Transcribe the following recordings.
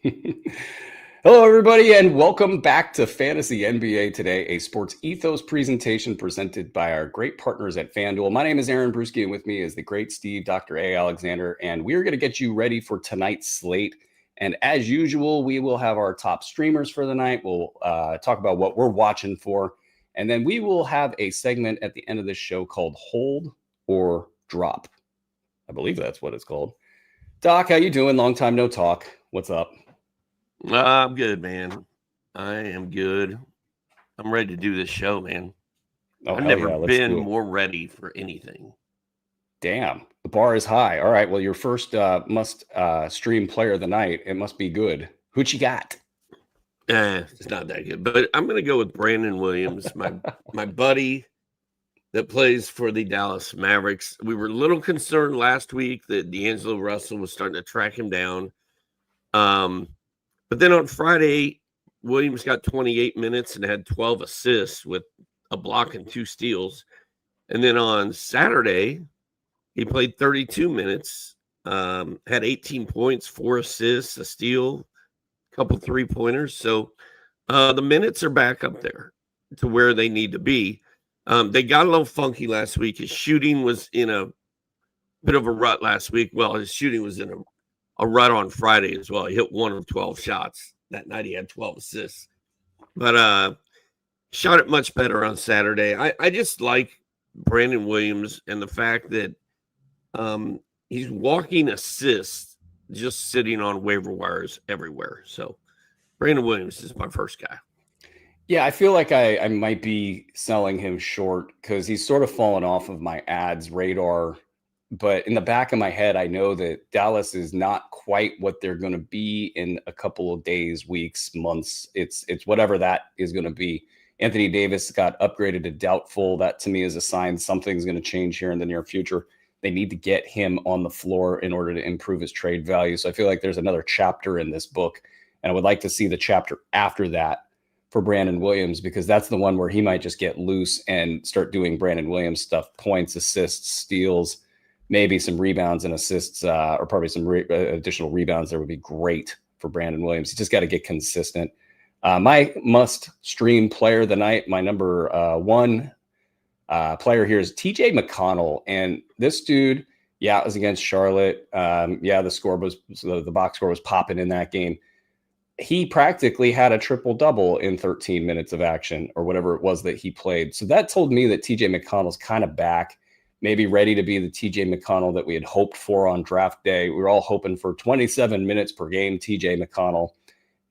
Hello, everybody, and welcome back to Fantasy NBA Today, a sports ethos presentation presented by our great partners at FanDuel. My name is Aaron Bruski, and with me is the great Steve, Dr. A. Alexander, and we are going to get you ready for tonight's slate. And as usual, we will have our top streamers for the night. We'll talk about what we're watching for, and then we will have a segment at the end of this show called Hold or Drop. I believe that's what it's called. Doc, how you doing? Long time no talk. What's up? I'm good, man. I am good. I'm ready to do this show, man. I've never been more ready for anything. Damn, the bar is high. All right, well, your first must stream player of the night. It must be good. Who'd you got? It's not that good, but I'm going to go with Brandon Williams, my buddy that plays for the Dallas Mavericks. We were a little concerned last week that D'Angelo Russell was starting to track him down. But then on Friday, Williams got 28 minutes and had 12 assists with a block and 2 steals. And then on Saturday, he played 32 minutes, had 18 points, 4 assists, a steal, a couple 3-pointers. So the minutes are back up there to where they need to be. They got a little funky last week. His shooting was in a bit of a rut last week. Well, his shooting was in a rut on Friday as well. He hit 1 of 12 shots. That night he had 12 assists. But shot it much better on Saturday. I just like Brandon Williams and the fact that he's walking assists just sitting on waiver wires everywhere. So Brandon Williams is my first guy. Yeah, I feel like I might be selling him short because he's sort of fallen off of my ads radar. But in the back of my head, I know that Dallas is not quite what they're going to be in a couple of days, weeks, months. It's whatever that is going to be. Anthony Davis got upgraded to doubtful. That to me is a sign something's going to change here in the near future. They need to get him on the floor in order to improve his trade value. So I feel like there's another chapter in this book, and I would like to see the chapter after that for Brandon Williams, because that's the one where he might just get loose and start doing Brandon Williams stuff, points, assists, steals, maybe some rebounds and assists, or probably some additional rebounds. That would be great for Brandon Williams. He just got to get consistent. My must stream player of the night, my number one player here is TJ McConnell. And this dude, it was against Charlotte. The score was, the box score was popping in that game. He practically had a triple-double in 13 minutes of action or whatever it was that he played. So that told me that TJ McConnell's kind of back, maybe ready to be the TJ McConnell that we had hoped for on draft day. We were all hoping for 27 minutes per game, TJ McConnell.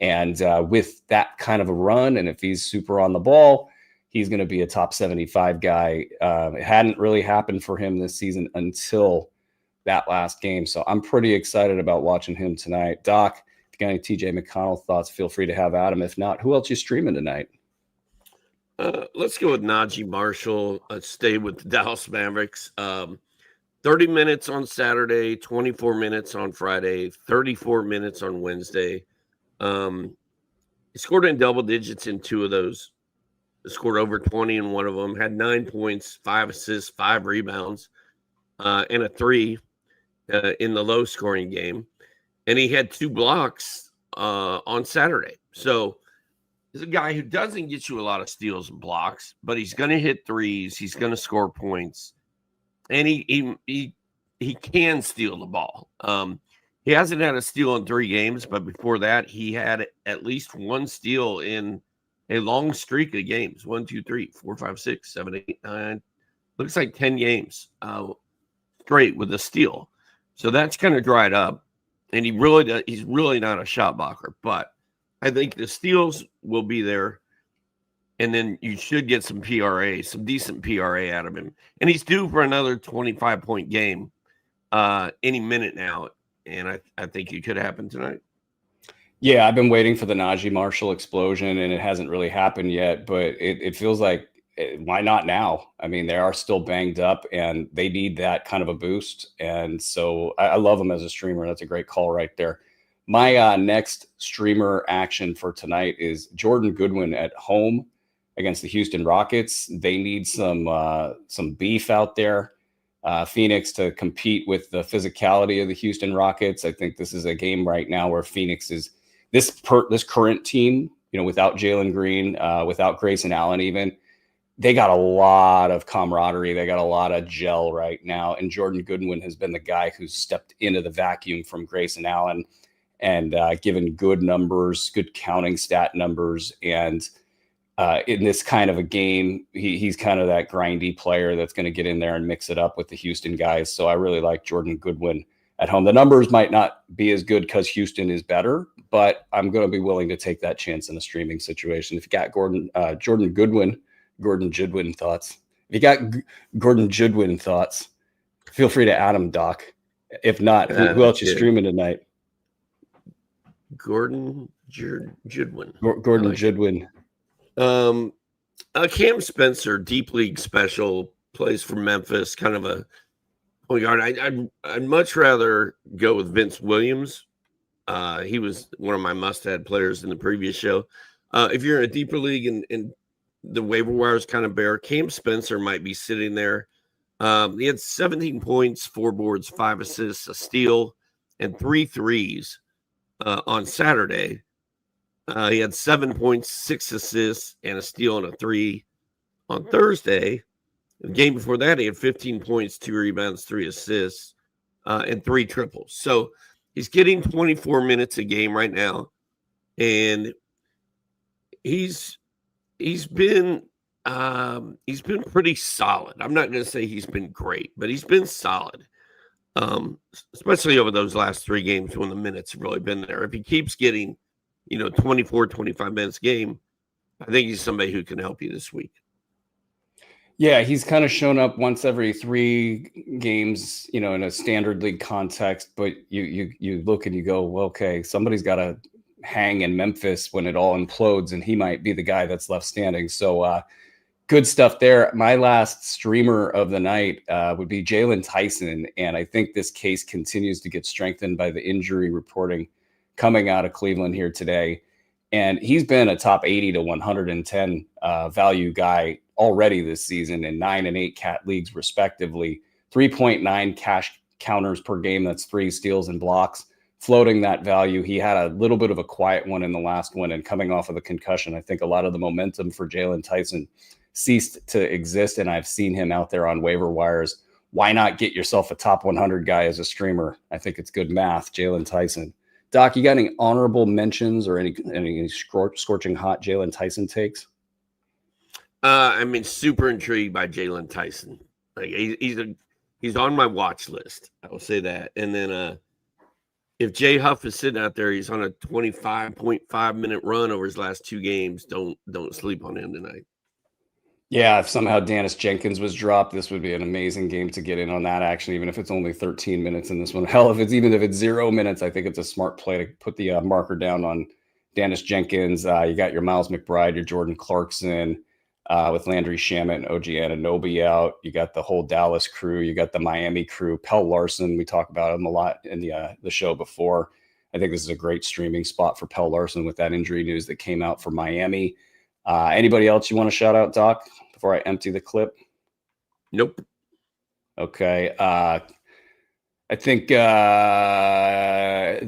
And with that kind of a run, and if he's super on the ball, he's going to be a top 75 guy. It hadn't really happened for him this season until that last game. So I'm pretty excited about watching him tonight. Doc, if you got any TJ McConnell thoughts, feel free to have at him. If not, who else you streaming tonight? Let's go with Najee Marshall. Let's stay with the Dallas Mavericks. 30 minutes on Saturday, 24 minutes on Friday, 34 minutes on Wednesday. He scored in double digits in 2 of those. He scored over 20 in one of them, had 9 points, 5 assists, 5 rebounds, and a 3 in the low-scoring game. And he had 2 blocks on Saturday. So he's a guy who doesn't get you a lot of steals and blocks, but he's going to hit threes. He's going to score points, and he can steal the ball. He hasn't had a steal in 3 games, but before that, he had at least 1 steal in a long streak of games. 1, 2, 3, 4, 5, 6, 7, 8, 9. Looks like 10 games straight with a steal. So that's kind of dried up, and he's really not a shot blocker, but I think the steals will be there, and then you should get some PRA, some decent PRA out of him. And he's due for another 25-point game any minute now, and I think it could happen tonight. Yeah, I've been waiting for the Najee Marshall explosion, and it hasn't really happened yet, but it feels like, why not now? I mean, they are still banged up, and they need that kind of a boost, and so I love him as a streamer. That's a great call right there. My next streamer action for tonight is Jordan Goodwin at home against the Houston Rockets. They need some beef out there. Phoenix to compete with the physicality of the Houston Rockets. I think this is a game right now where Phoenix is this current team, without Jalen Green, without Grayson Allen, even, they got a lot of camaraderie. They got a lot of gel right now. And Jordan Goodwin has been the guy who's stepped into the vacuum from Grayson Allen and given good numbers, good counting stat numbers. And in this kind of a game, he's kind of that grindy player that's going to get in there and mix it up with the Houston guys. So I really like Jordan Goodwin at home. The numbers might not be as good because Houston is better, but I'm going to be willing to take that chance in a streaming situation. If you got Gordon Judwin thoughts, Gordon Judwin thoughts, feel free to add them, Doc. If not, who else you streaming tonight? Gordon Judwin. Gordon Judwin. Cam Spencer, deep league special, plays for Memphis, kind of a point guard. I'd much rather go with Vince Williams. He was one of my must-add players in the previous show. If you're in a deeper league and the waiver wire is kind of bare, Cam Spencer might be sitting there. He had 17 points, 4 boards, 5 assists, a steal, and 3 threes on Saturday. He had 7 points, 6 assists, and a steal and a 3 on Thursday. The game before that, he had 15 points, 2 rebounds, 3 assists, and 3 triples. So he's getting 24 minutes a game right now, and he's been pretty solid. I'm not going to say he's been great, but he's been solid, especially over those last 3 games when the minutes have really been there. If he keeps getting 24, 25 minutes a game, I think he's somebody who can help you this week. Yeah, he's kind of shown up once every 3 games, in a standard league context. But you look and you go, well, okay, somebody's got to hang in Memphis when it all implodes, and he might be the guy that's left standing. So good stuff there. My last streamer of the night would be Jalen Tyson, and I think this case continues to get strengthened by the injury reporting coming out of Cleveland here today. And he's been a top 80 to 110 value guy already this season in 9 and 8 cat leagues, respectively. 3.9 cash counters per game. That's 3 steals and blocks. Floating that value. He had a little bit of a quiet one in the last one, and coming off of the concussion, I think a lot of the momentum for Jalen Tyson ceased to exist, and I've seen him out there on waiver wires. Why not get yourself a top 100 guy as a streamer? I think it's good math. Jalen Tyson. Doc, you got any honorable mentions or any scorching hot Jalen Tyson takes? Super intrigued by Jalen Tyson. Like he's on my watch list. I will say that. And then if Jay Huff is sitting out there, he's on a 25.5 minute run over his last 2 games. Don't sleep on him tonight. Yeah, if somehow Dennis Jenkins was dropped, this would be an amazing game to get in on that action, even if it's only 13 minutes in this one. Hell, if it's 0 minutes, I think it's a smart play to put the marker down on Dennis Jenkins. You got your Miles McBride, your Jordan Clarkson, with Landry Shamet and OG Anunoby out. You got the whole Dallas crew. You got the Miami crew. Pell Larson, we talk about him a lot in the show before. I think this is a great streaming spot for Pell Larson with that injury news that came out for Miami. Anybody else you want to shout out, Doc, before I empty the clip? Nope. Okay. I think the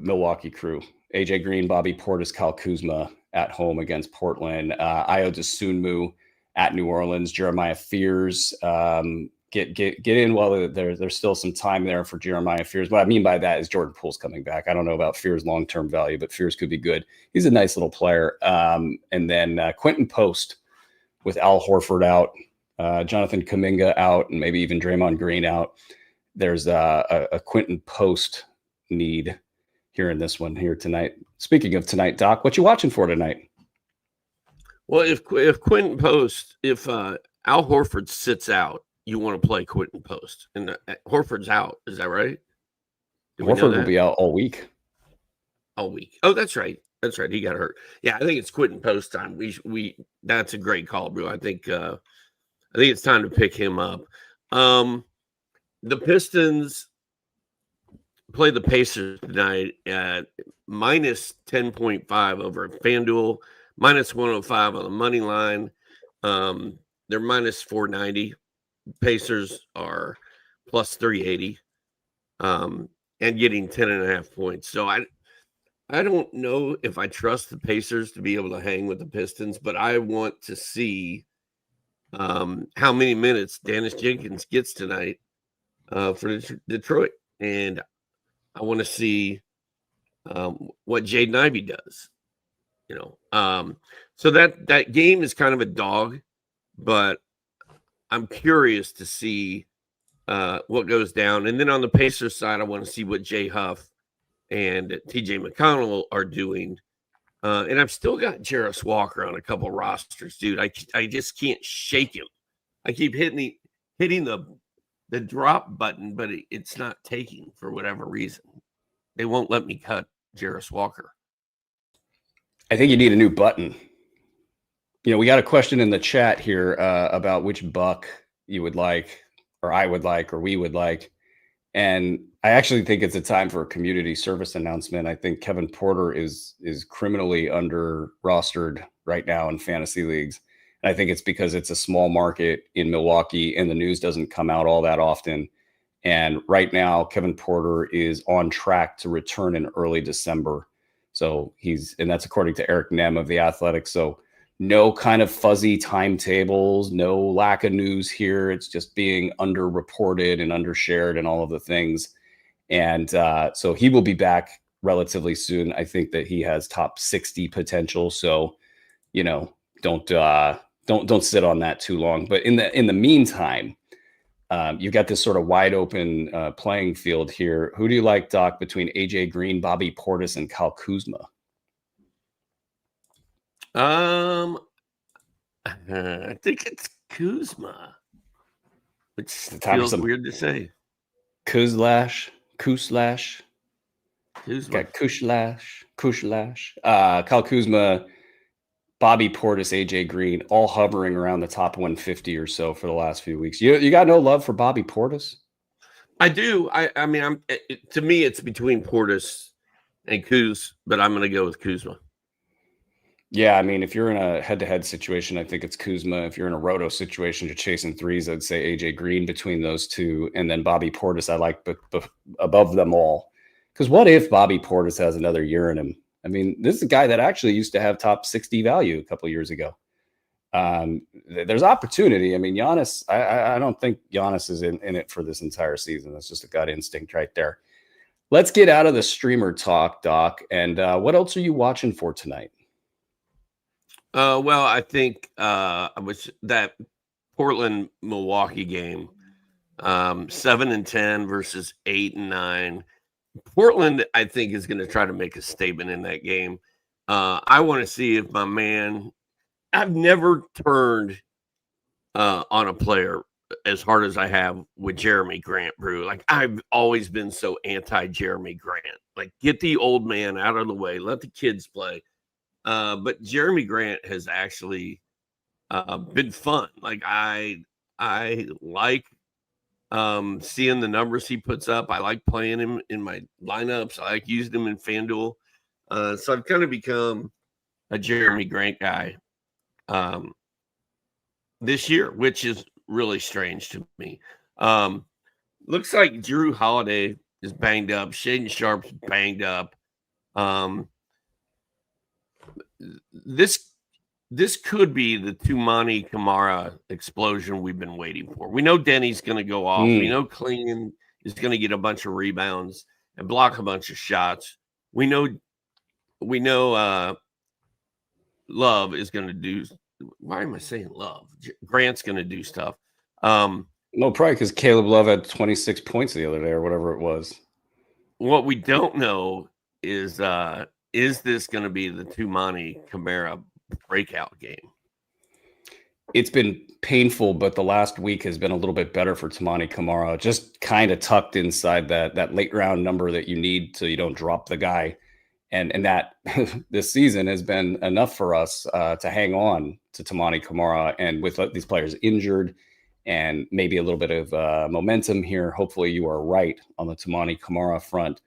Milwaukee crew, AJ Green, Bobby Portis, Kyle Kuzma at home against Portland, Ayo Dosunmu at New Orleans, Jeremiah Fears, get in while there's still some time there for Jeremiah Fears. What I mean by that is Jordan Poole's coming back. I don't know about Fears' long-term value, but Fears could be good. He's a nice little player. And then Quentin Post with Al Horford out, Jonathan Kuminga out, and maybe even Draymond Green out. There's a Quentin Post need here in this one here tonight. Speaking of tonight, Doc, what you watching for tonight? Well, if Quentin Post, if Al Horford sits out, you want to play Quentin Post, and Horford's out. Is that right? Horford will be out all week. All week. Oh, that's right. That's right. He got hurt. Yeah, I think it's Quentin Post time. We that's a great call, bro. I think it's time to pick him up. The Pistons play the Pacers tonight at minus 10.5 over at FanDuel, minus 105 on the money line. They're minus 490. Pacers are plus 380 and getting 10.5 points. So I don't know if I trust the Pacers to be able to hang with the Pistons, but I want to see how many minutes Dennis Jenkins gets tonight for Detroit, and I want to see what Jaden Ivey does. So that game is kind of a dog, but I'm curious to see what goes down. And then on the Pacers side, I want to see what Jay Huff and TJ McConnell are doing. And I've still got Jarris Walker on a couple rosters, dude. I just can't shake him. I keep hitting the drop button, but it's not taking for whatever reason. They won't let me cut Jarris Walker. I think you need a new button. We got a question in the chat here about which buck you would like, or I would like, or we would like. And I actually think it's a time for a community service announcement. I think Kevin Porter is criminally under rostered right now in fantasy leagues. And I think it's because it's a small market in Milwaukee and the news doesn't come out all that often. And right now, Kevin Porter is on track to return in early December. So and that's according to Eric Nem of The Athletic. So no kind of fuzzy timetables, no lack of news here. It's just being underreported and undershared and all of the things. And so he will be back relatively soon. I think that he has top 60 potential. So, don't sit on that too long. But in the meantime, you got this sort of wide open playing field here. Who do you like, Doc, between AJ Green, Bobby Portis, and Kyle Kuzma? I think it's Kuzma, which feels weird to say. Kuzlash. Kuzma. Got Kushlash. Kyle Kuzma, Bobby Portis, AJ Green, all hovering around the top 150 or so for the last few weeks. You got no love for Bobby Portis? I do. I mean, to me, it's between Portis and Kuz, but I'm going to go with Kuzma. Yeah, I mean, if you're in a head-to-head situation, I think it's Kuzma. If you're in a roto situation, you're chasing threes, I'd say AJ Green between those two. And then Bobby Portis, I like above them all. Because what if Bobby Portis has another year in him? I mean, this is a guy that actually used to have top 60 value a couple of years ago. There's opportunity. I mean, Giannis, I don't think Giannis is in it for this entire season. That's just a gut instinct right there. Let's get out of the streamer talk, Doc. And what else are you watching for tonight? Well, I think that Portland-Milwaukee game, 7-10 versus 8-9. Portland, I think, is going to try to make a statement in that game. I want to see if my man – I've never turned on a player as hard as I have with Jeremy Grant, Brew. Like, I've always been so anti-Jeremy Grant. Like, get the old man out of the way. Let the kids play. But Jeremy Grant has actually been fun. Like, I like seeing the numbers he puts up. I like playing him in my lineups. I like using him in FanDuel. So I've kind of become a Jeremy Grant guy this year, which is really strange to me. Looks like Drew Holiday is banged up. Shaden Sharp's banged up. This could be the Tumani Kamara explosion we've been waiting for. We know Denny's going to go off. We know Klingon is going to get a bunch of rebounds and block a bunch of shots. We know Love is going to do. Why am I saying Love? Grant's going to do stuff. No, probably because Caleb Love had 26 points the other day or whatever it was. What we don't know is this going to be the Tumani Kamara breakout game? It's been painful, but the last week has been a little bit better for Tumani Kamara. Just kind of tucked inside that late round number that you need so you don't drop the guy. And that this season has been enough for us to hang on to Tumani Kamara. And with these players injured and maybe a little bit of momentum here, hopefully you are right on the Tumani Kamara front.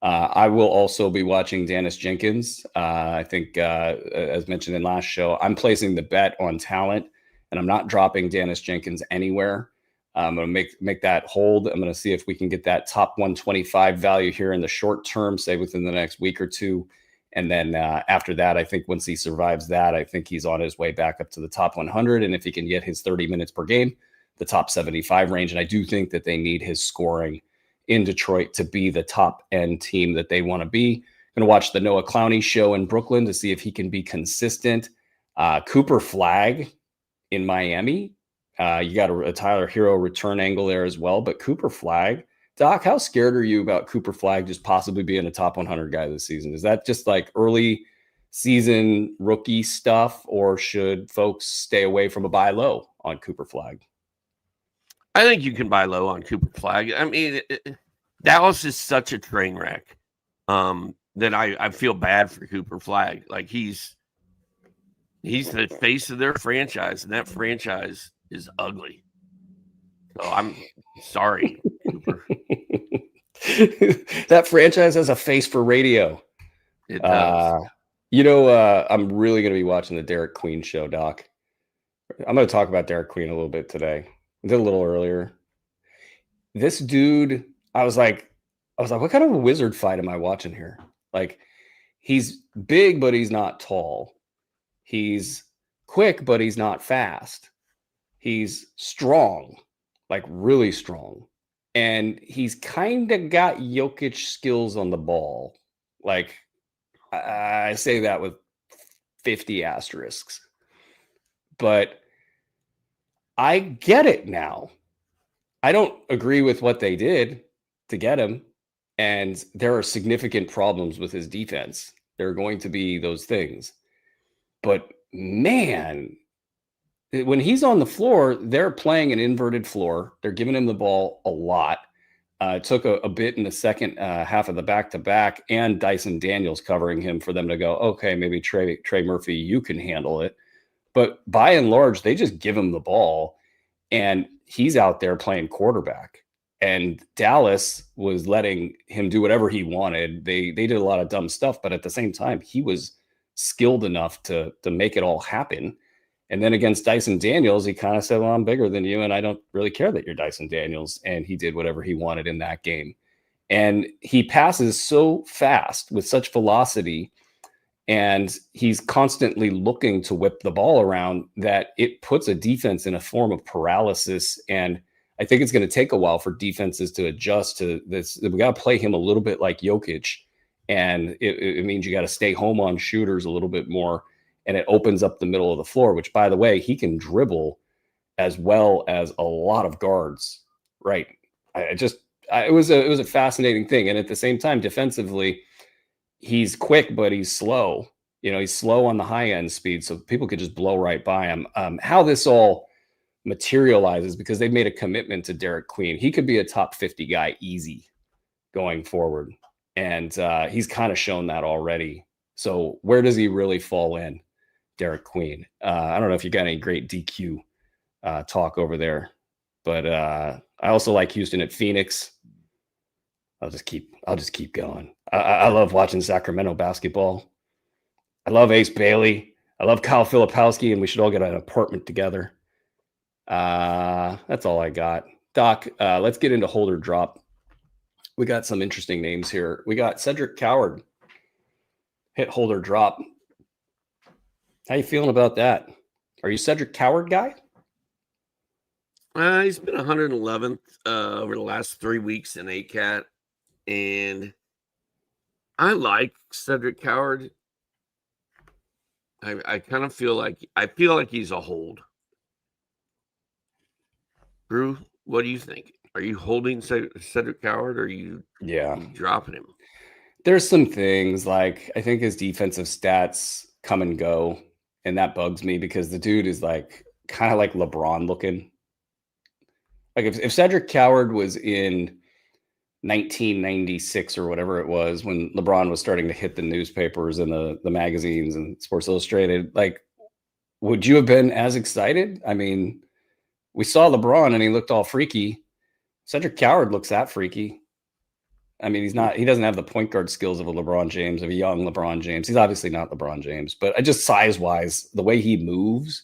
I will also be watching Dennis Jenkins. I think, as mentioned in last show, I'm placing the bet on talent, and I'm not dropping Dennis Jenkins anywhere. I'm going to make that hold. I'm going to see if we can get that top 125 value here in the short term, say within the next week or two. And then after that, I think once he survives that, I think he's on his way back up to the top 100. And if he can get his 30 minutes per game, the top 75 range. And I do think that they need his scoring in Detroit to be the top end team that they want to be. Going to watch the Noah Clowney show in Brooklyn to see if he can be consistent. Cooper Flagg in Miami. You got a Tyler Hero return angle there as well. But Cooper Flagg, Doc, how scared are you about Cooper Flagg just possibly being a top 100 guy this season? Is that just like early season rookie stuff, or should folks stay away from a buy low on Cooper Flagg? I think you can buy low on Cooper Flagg. I mean, Dallas is such a train wreck that I feel bad for Cooper Flagg. Like he's the face of their franchise, and that franchise is ugly. So I'm sorry, Cooper. That franchise has a face for radio. It does. I'm really going to be watching the Derek Queen show, Doc. I'm going to talk about Derek Queen a little bit today. I did a little earlier. This dude, I was like, what kind of a wizard fight am I watching here? Like, he's big, but he's not tall. He's quick, but he's not fast. He's strong, like really strong. And he's kind of got Jokic skills on the ball. Like, I say that with 50 asterisks. But I get it now. I don't agree with what they did to get him. And there are significant problems with his defense. There are going to be those things. But man, when he's on the floor, they're playing an inverted floor. They're giving him the ball a lot. It took a bit in the second half of the back-to-back and Dyson Daniels covering him for them to go, okay, maybe Trey Murphy, you can handle it. But by and large, they just give him the ball, and he's out there playing quarterback. And Dallas was letting him do whatever he wanted. They did a lot of dumb stuff, but at the same time, he was skilled enough to make it all happen. And then against Dyson Daniels, he kind of said, well, I'm bigger than you, and I don't really care that you're Dyson Daniels. And he did whatever he wanted in that game. And he passes so fast with such velocity, and he's constantly looking to whip the ball around that it puts a defense in a form of paralysis. And I think it's going to take a while for defenses to adjust to this. We got to play him a little bit like Jokic. And it means you got to stay home on shooters a little bit more. And it opens up the middle of the floor, which, by the way, he can dribble as well as a lot of guards. Right. It was a fascinating thing. And at the same time, defensively, he's quick, but he's slow. He's slow on the high end speed. So people could just blow right by him. How this all materializes, because they've made a commitment to Derek Queen. He could be a top 50 guy easy going forward. And he's kind of shown that already. So where does he really fall in, Derek Queen? I don't know if you got any great DQ talk over there, but I also like Houston at Phoenix. I'll just keep going. I love watching Sacramento basketball. I love Ace Bailey. I love Kyle Filipowski, and we should all get an apartment together. That's all I got. Doc, let's get into hold or drop. We got some interesting names here. We got Cedric Coward. Hit, hold, or drop. How you feeling about that? Are you Cedric Coward guy? He's been 111th over the last 3 weeks in ACAT, and I like Cedric Coward. I kind of feel like he's a hold. Drew, what do you think? Are you holding Cedric Coward, or are you dropping him? There's some things, like I think his defensive stats come and go, and that bugs me because the dude is like kind of like LeBron looking. Like if Cedric Coward was in 1996 or whatever it was, when LeBron was starting to hit the newspapers and the magazines and Sports Illustrated, like, would you have been as excited? I mean, we saw LeBron and he looked all freaky. Cedric Coward looks that freaky. I mean, he doesn't have the point guard skills of a LeBron James, of a young LeBron James. He's obviously not LeBron James, but just size-wise, the way he moves,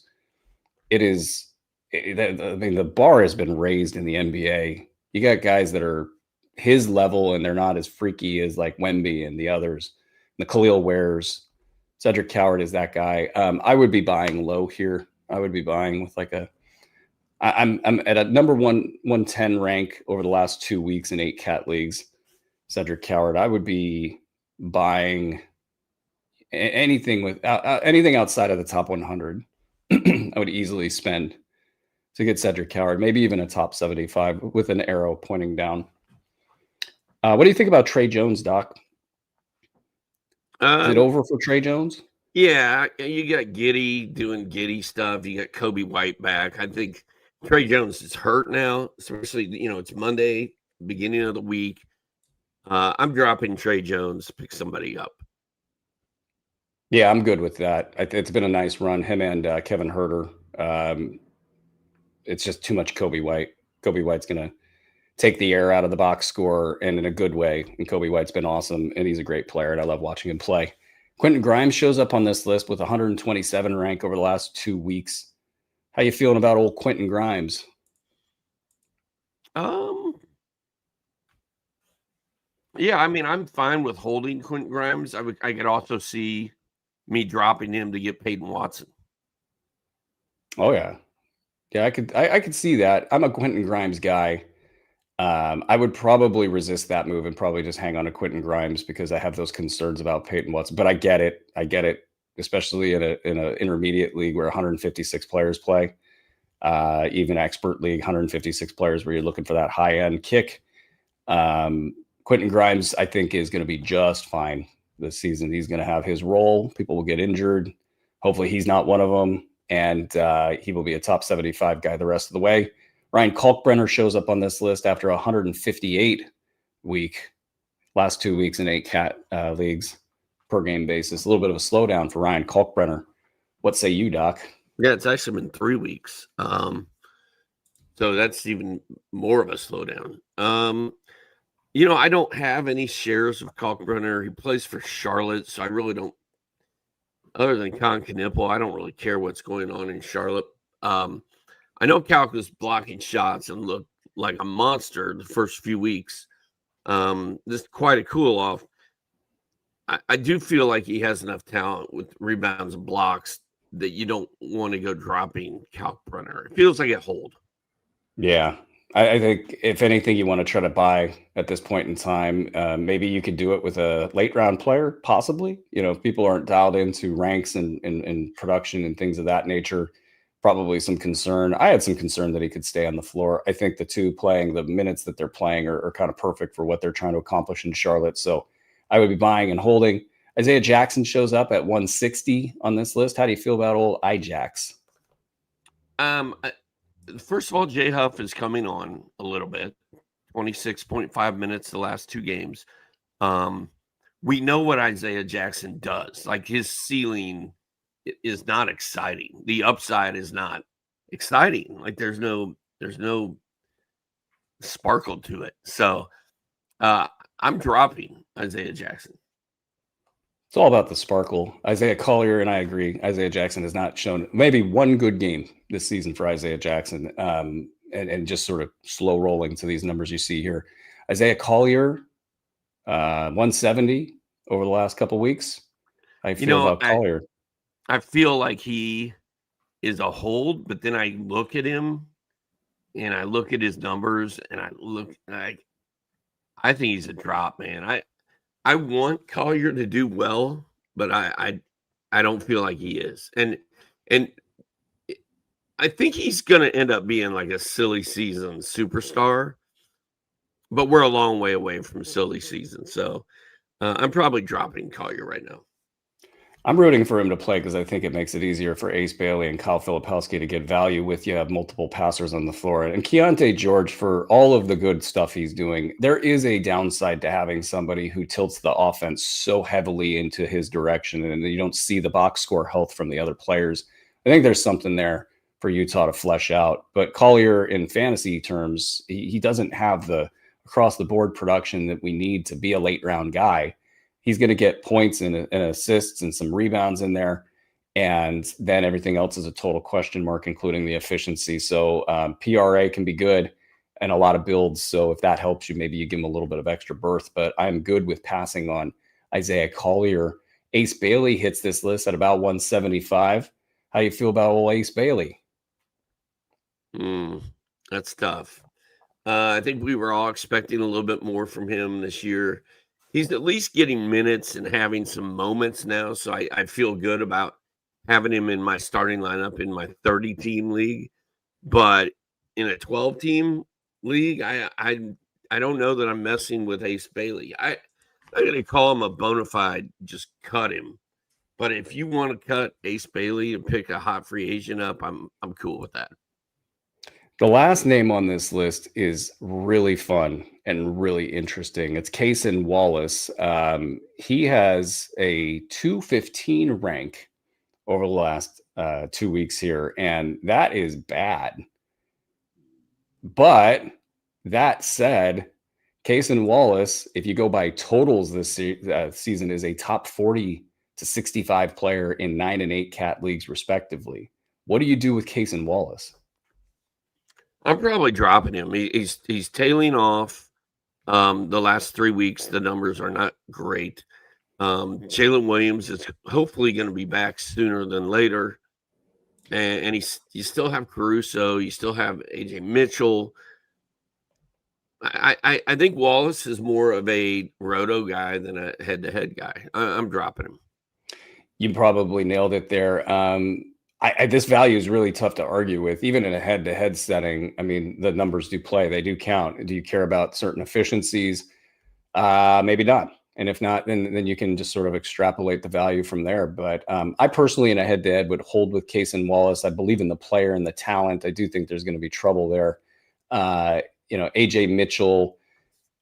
the bar has been raised in the NBA. You got guys that are his level and they're not as freaky as like Wemby and the others, the Khalil Wares. Cedric Coward is that guy. I would be buying low here. I would be buying with like I'm at a number 110 rank over the last 2 weeks in 8 cat leagues. Cedric Coward. I would be buying anything with anything outside of the top 100. I would easily spend to get Cedric Coward, maybe even a top 75 with an arrow pointing down. What do you think about Trey Jones, Doc? Is it over for Trey Jones? Yeah, you got Giddy doing Giddy stuff. You got Kobe White back. I think Trey Jones is hurt now, especially, it's Monday, beginning of the week. I'm dropping Trey Jones, pick somebody up. Yeah, I'm good with that. It's been a nice run. Him and Kevin Herter. It's just too much Kobe White. Kobe White's going to take the air out of the box score, and in a good way. And Kobe White's been awesome, and he's a great player, and I love watching him play. Quentin Grimes shows up on this list with 127 rank over the last 2 weeks. How you feeling about old Quentin Grimes? Yeah, I mean, I'm fine with holding Quentin Grimes. I could also see me dropping him to get Peyton Watson. Oh yeah. Yeah, I could see that. I'm a Quentin Grimes guy. I would probably resist that move and probably just hang on to Quentin Grimes because I have those concerns about Peyton Watson. But I get it. Especially in an intermediate league where 156 players play, even expert league, 156 players where you're looking for that high end kick. Quentin Grimes, I think, is going to be just fine this season. He's going to have his role. People will get injured. Hopefully, he's not one of them, and he will be a top 75 guy the rest of the way. Ryan Kalkbrenner shows up on this list after 158 week, last 2 weeks in 8 cat leagues per game basis. A little bit of a slowdown for Ryan Kalkbrenner. What say you, Doc? Yeah, it's actually been 3 weeks. So that's even more of a slowdown. I don't have any shares of Kalkbrenner. He plays for Charlotte, so I really don't. Other than Con Knipple, I don't really care what's going on in Charlotte. I know Kalk was blocking shots and looked like a monster the first few weeks. This is quite a cool off. I do feel like he has enough talent with rebounds and blocks that you don't want to go dropping Kalkbrenner. It feels like a hold. Yeah. I think if anything you want to try to buy at this point in time, maybe you could do it with a late round player, possibly. If people aren't dialed into ranks and production and things of that nature, probably some concern. I had some concern that he could stay on the floor. I think the two playing the minutes that they're playing are kind of perfect for what they're trying to accomplish in Charlotte. So I would be buying and holding. Isaiah Jackson shows up at 160 on this list. How do you feel about old Ijax? First of all, J Huff is coming on a little bit, 26.5 minutes the last 2 games. We know what Isaiah Jackson does. Like, his ceiling is not exciting. The upside is not exciting. Like, there's no sparkle to it. So I'm dropping Isaiah Jackson. It's all about the sparkle. Isaiah Collier, and I agree, Isaiah Jackson has not shown maybe one good game this season for Isaiah Jackson, and just sort of slow rolling to these numbers you see here. Isaiah Collier, 170 over the last couple of weeks. How you feel about Collier? I feel like he is a hold, but then I look at him and I look at his numbers and I think he's a drop, man. I want Collier to do well, but I don't feel like he is. And I think he's going to end up being like a silly season superstar, but we're a long way away from silly season. So I'm probably dropping Collier right now. I'm rooting for him to play because I think it makes it easier for Ace Bailey and Kyle Filipowski to get value with you have multiple passers on the floor. And Keontae George, for all of the good stuff he's doing, there is a downside to having somebody who tilts the offense so heavily into his direction and you don't see the box score health from the other players. I think there's something there for Utah to flesh out. But Collier, in fantasy terms, he doesn't have the across-the-board production that we need to be a late-round guy. He's going to get points and assists and some rebounds in there. And then everything else is a total question mark, including the efficiency. So PRA can be good and a lot of builds. So if that helps you, maybe you give him a little bit of extra berth. But I'm good with passing on Isaiah Collier. Ace Bailey hits this list at about 175. How do you feel about old Ace Bailey? That's tough. I think we were all expecting a little bit more from him this year. He's at least getting minutes and having some moments now, so I feel good about having him in my starting lineup in my 30-team league. But in a 12-team league, I don't know that I'm messing with Ace Bailey. I'm going to call him a bona fide, just cut him. But if you want to cut Ace Bailey and pick a hot free agent up, I'm cool with that. The last name on this list is really fun and really interesting. It's Cason Wallace. He has a 215 rank over the last 2 weeks here, and that is bad. But that said, Cason Wallace, if you go by totals this season, is a top 40 to 65 player in 9 and 8 cat leagues, respectively. What do you do with Cason Wallace? I'm probably dropping him. He's tailing off. The last 3 weeks, the numbers are not great. Jalen Williams is hopefully going to be back sooner than later. And you still have Caruso. You still have AJ Mitchell. I think Wallace is more of a roto guy than a head-to-head guy. I'm dropping him. You probably nailed it there. This value is really tough to argue with, even in a head-to-head setting. I mean, the numbers do play; they do count. Do you care about certain efficiencies? Maybe not. And if not, then you can just sort of extrapolate the value from there. But I personally, in a head-to-head, would hold with Cason Wallace. I believe in the player and the talent. I do think there's going to be trouble there. AJ Mitchell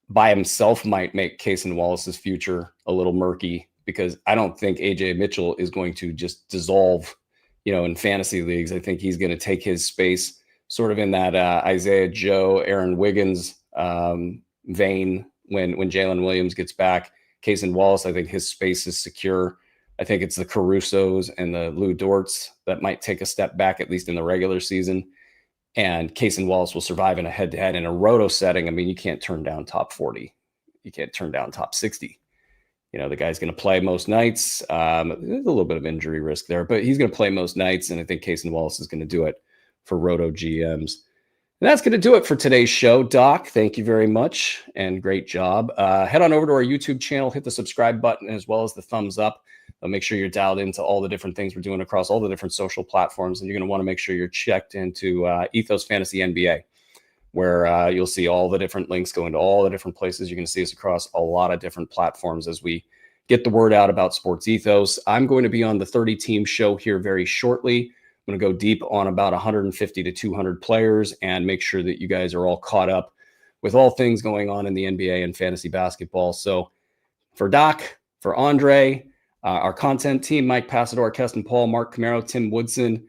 by himself might make Cason Wallace's future a little murky, because I don't think AJ Mitchell is going to just dissolve, in fantasy leagues. I think he's going to take his space sort of in that Isaiah Joe, Aaron Wiggins vein when Jalen Williams gets back. Cason Wallace, I think his space is secure. I think it's the Carusos and the Lou Dorts that might take a step back, at least in the regular season. And Cason Wallace will survive in a head-to-head. In a roto setting, I mean, you can't turn down top 40. You can't turn down top 60. The guy's going to play most nights. There's a little bit of injury risk there, but he's going to play most nights, and I think Cason Wallace is going to do it for roto GMs. And that's going to do it for today's show. Doc, thank you very much, and great job. Head on over to our YouTube channel, hit the subscribe button as well as the thumbs up. Make sure you're dialed into all the different things we're doing across all the different social platforms, and you're going to want to make sure you're checked into Ethos Fantasy NBA, where you'll see all the different links going to all the different places. You're going to see us across a lot of different platforms as we get the word out about Sports Ethos. I'm going to be on the 30-team show here very shortly. I'm going to go deep on about 150 to 200 players and make sure that you guys are all caught up with all things going on in the NBA and fantasy basketball. So for Doc, for Andre, our content team, Mike Passador, Keston Paul, Mark Camaro, Tim Woodson,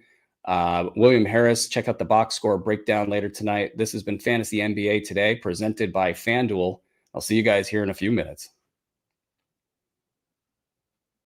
William Harris. Check out the box score breakdown later tonight. This has been Fantasy NBA Today, presented by FanDuel. I'll see you guys here in a few minutes.